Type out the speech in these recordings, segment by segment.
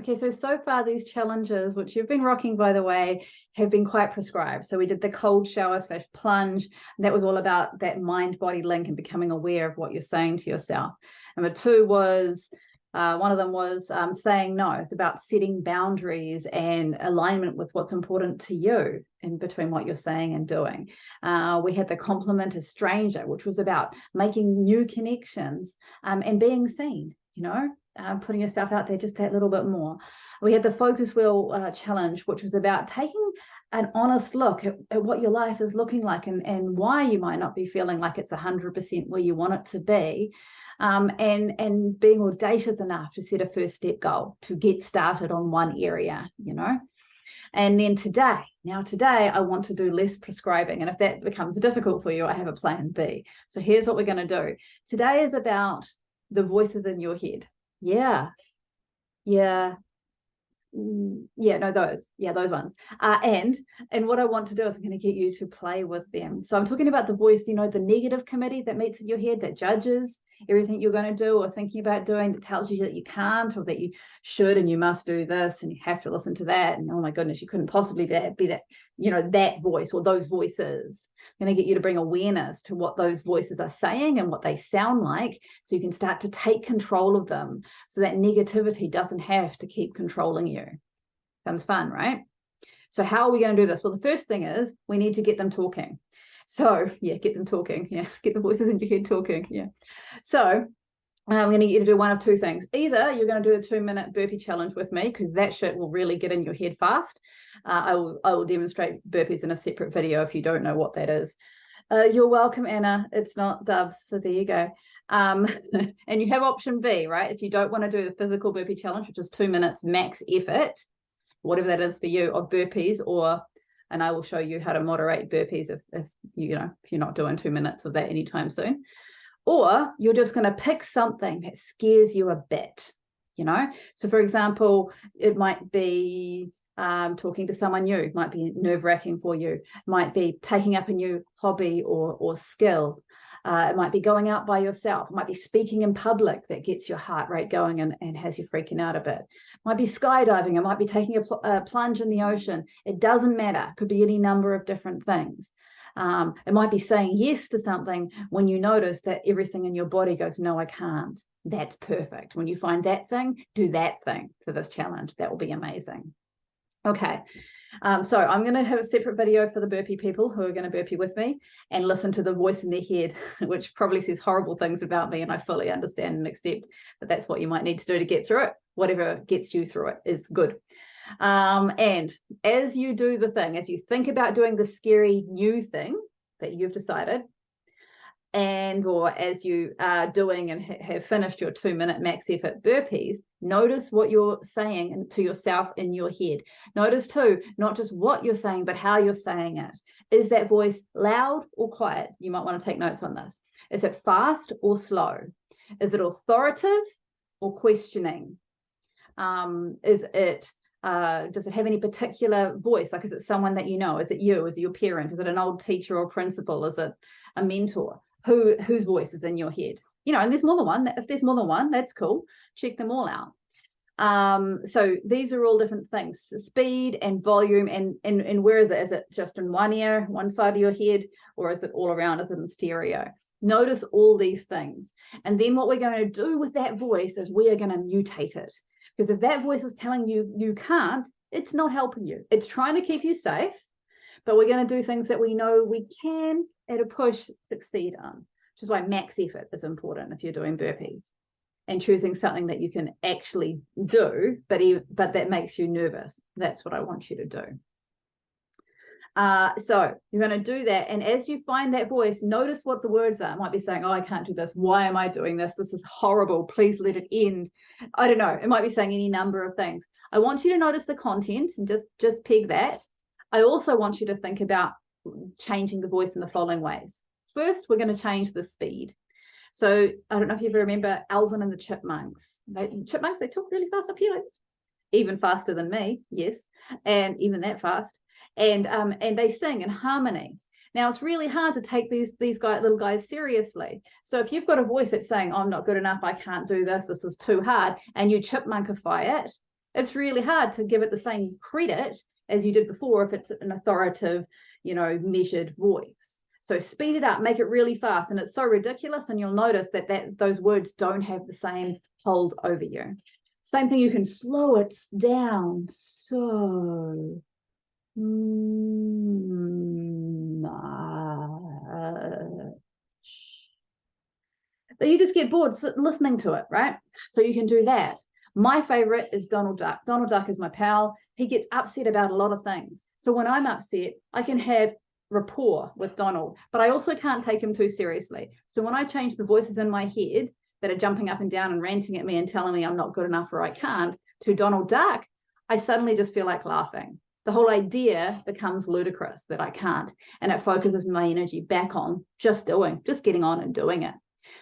Okay, so far these challenges, which you've been rocking, by the way, have been quite prescribed. So we did the cold shower / plunge, and that was all about that mind-body link and becoming aware of what you're saying to yourself. Number two was, one of them was saying no. It's about setting boundaries and alignment with what's important to you in between what you're saying and doing. We had the compliment a stranger, which was about making new connections and being seen, putting yourself out there just that little bit more. We had the focus wheel challenge, which was about taking an honest look at what your life is looking like and why you might not be feeling like it's 100% where you want it to be, and being audacious enough to set a first step goal to get started on one area, And then today I want to do less prescribing. And if that becomes difficult for you, I have a plan B. So here's what we're going to do. Today is about the voices in your head. Yeah. No, those ones. And what I want to do is I'm going to get you to play with them. So I'm talking about the voice, the negative committee that meets in your head, that judges everything you're going to do or thinking about doing, that tells you that you can't or that you should and you must do this and you have to listen to that. And oh my goodness, you couldn't possibly be that, that voice or those voices. I'm going to get you to bring awareness to what those voices are saying and what they sound like, so you can start to take control of them, so that negativity doesn't have to keep controlling you. Sounds fun, right? So how are we going to do this? Well, the first thing is we need to get them talking. So yeah, get them talking. Yeah, get the voices in your head talking. Yeah. So I'm going to get you to do one of two things. Either you're going to do a 2-minute burpee challenge with me, because that shit will really get in your head fast. I will demonstrate burpees in a separate video if you don't know what that is. You're welcome, Anna. It's not Dubs, so there you go. And you have option B, right? If you don't want to do the physical burpee challenge, which is 2 minutes max effort, whatever that is for you, of burpees, and I will show you how to moderate burpees if you're not doing 2 minutes of that anytime soon. Or you're just going to pick something that scares you a bit, So for example, it might be talking to someone new. It might be nerve-wracking for you. It might be taking up a new hobby or skill. It might be going out by yourself. It might be speaking in public that gets your heart rate going and has you freaking out a bit. It might be skydiving. It might be taking a plunge in the ocean. It doesn't matter. It could be any number of different things. It might be saying yes to something when you notice that everything in your body goes, no, I can't. That's perfect. When you find that thing, do that thing for this challenge. That will be amazing. Okay. So I'm going to have a separate video for the burpee people who are going to burpee with me and listen to the voice in their head, which probably says horrible things about me, and I fully understand and accept that that's what you might need to do to get through it. Whatever gets you through it is good. And as you do the thing, as you think about doing the scary new thing that you've decided, or as you are doing and have finished your 2-minute max effort burpees, notice what you're saying to yourself in your head. Notice too, not just what you're saying, but how you're saying it. Is that voice loud or quiet? You might want to take notes on this. Is it fast or slow? Is it authoritative or questioning? Does it have any particular voice? Like, is it someone that you know? Is it you? Is it your parent? Is it an old teacher or principal? Is it a mentor? Whose voice is in your head? And there's more than one. If there's more than one, that's cool. Check them all out. So these are all different things: speed and volume, and where is it? Is it just in one ear, one side of your head, or is it all around? Is it in stereo? Notice all these things. And then what we're going to do with that voice is we are going to mutate it. Because if that voice is telling you you can't, it's not helping you. It's trying to keep you safe, but we're going to do things that we know we can, at a push, succeed on, which is why max effort is important if you're doing burpees, and choosing something that you can actually do, but that makes you nervous. That's what I want you to do. So you're going to do that, and as you find that voice, notice what the words are. It might be saying, oh, I can't do this. Why am I doing this? This is horrible. Please let it end. I don't know. It might be saying any number of things. I want you to notice the content and just peg that. I also want you to think about changing the voice in the following ways. First, we're going to change the speed. So I don't know if you ever remember Alvin and the Chipmunks. They talk really fast up here, like this. Even faster than me, yes, and even that fast. And they sing in harmony. Now, it's really hard to take these little guys seriously. So if you've got a voice that's saying, I'm not good enough, I can't do this, this is too hard, and you chipmunkify it, It's really hard to give it the same credit as you did before if it's an authoritative, measured voice. So speed it up, make it really fast. And it's so ridiculous. And you'll notice that those words don't have the same hold over you. Same thing, you can slow it down. So but you just get bored listening to it, right? So you can do that. My favorite is Donald Duck. Donald Duck is my pal. He gets upset about a lot of things. So when I'm upset, I can have rapport with Donald, but I also can't take him too seriously. So when I change the voices in my head that are jumping up and down and ranting at me and telling me I'm not good enough or I can't, to Donald Duck, I suddenly just feel like laughing. The whole idea becomes ludicrous that I can't, and it focuses my energy back on just getting on and doing it.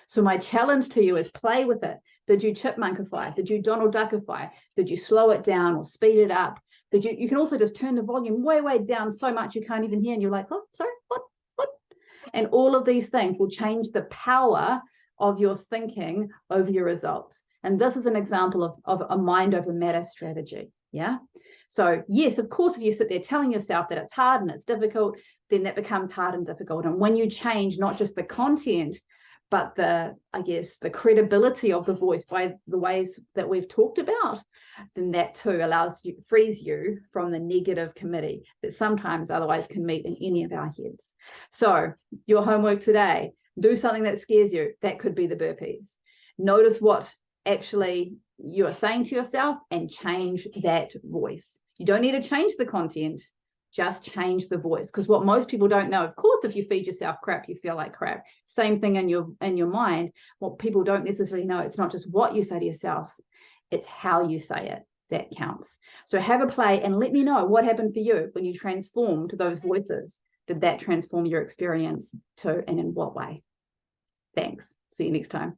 So my challenge to you is play with it. Did you chipmunkify? Did you Donald Duckify? Did you slow it down or speed it up? You can also just turn the volume way, way down so much you can't even hear, and you're like, oh, sorry, what? And all of these things will change the power of your thinking over your results. And this is an example of a mind over matter strategy. Yeah. So yes, of course, if you sit there telling yourself that it's hard and it's difficult, then that becomes hard and difficult. And when you change not just the content, but the credibility of the voice by the ways that we've talked about, then that too frees you from the negative committee that sometimes otherwise can meet in any of our heads. So your homework today, do something that scares you. That could be the burpees. Notice what actually you are saying to yourself and change that voice. You don't need to change the content, just change the voice. Because what most people don't know, of course, if you feed yourself crap, you feel like crap. Same thing in your mind. What people don't necessarily know, it's not just what you say to yourself, it's how you say it that counts. So have a play and let me know what happened for you when you transformed those voices. Did that transform your experience too, and in what way? Thanks. See you next time.